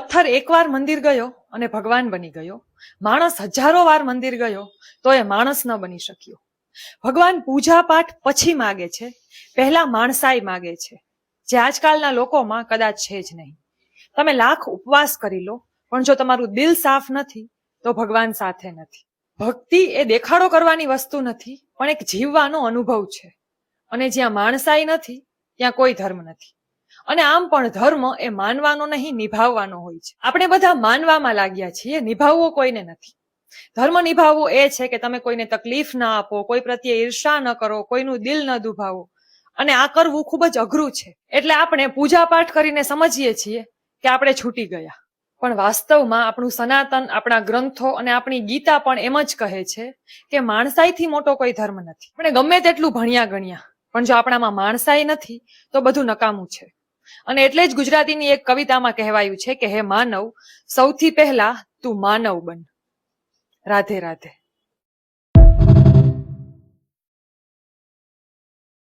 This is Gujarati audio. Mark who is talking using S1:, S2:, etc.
S1: પથ્થર એકવાર મંદિર ગયો અને ભગવાન બની ગયો, માણસ હજારો વાર મંદિર ગયો તો એ માણસ ન બની શક્યો. ભગવાન પૂજા પાઠ પછી માગે છે, પહેલા માણસાઈ માગે છે, જે આજકાલના લોકોમાં કદાચ છે જ નહીં. તમે લાખ ઉપવાસ કરી લો, પણ જો તમારું દિલ સાફ નથી તો ભગવાન સાથે નથી. ભક્તિ એ દેખાડો કરવાની વસ્તુ નથી, પણ એક જીવવાનો અનુભવ છે. અને જ્યાં માણસાઈ નથી ત્યાં કોઈ ધર્મ નથી. અને આમ પણ ધર્મ એ માનવાનો નહીં, નિભાવવાનો હોય છે. આપણે બધા માનવામાં લાગ્યા છીએ, નિભાવવો કોઈને નથી. ધર્મ નિભાવવો એ છે કે તમે કોઈને તકલીફ ના આપો, કોઈ પ્રત્યે ઈર્ષા ન કરો, કોઈનું દિલ ન દુભાવો. અને આ કરવું ખૂબ જ અઘરું છે. એટલે આપણે પૂજા પાઠ કરીને સમજીએ છીએ કે આપણે છૂટી ગયા, પણ વાસ્તવમાં આપણું સનાતન, આપણા ગ્રંથો અને આપણી ગીતા પણ એમ જ કહે છે કે માણસાઈથી મોટો કોઈ ધર્મ નથી. આપણે ગમે તેટલું ભણ્યા ગણ્યા, પણ જો આપણામાં માણસાઈ નથી તો બધું નકામું છે. અને એટલે જ ગુજરાતીની એક કવિતામાં કહેવાયું છે કે હે માનવ, સૌથી પહેલા તું માનવ બન. રાધે રાધે.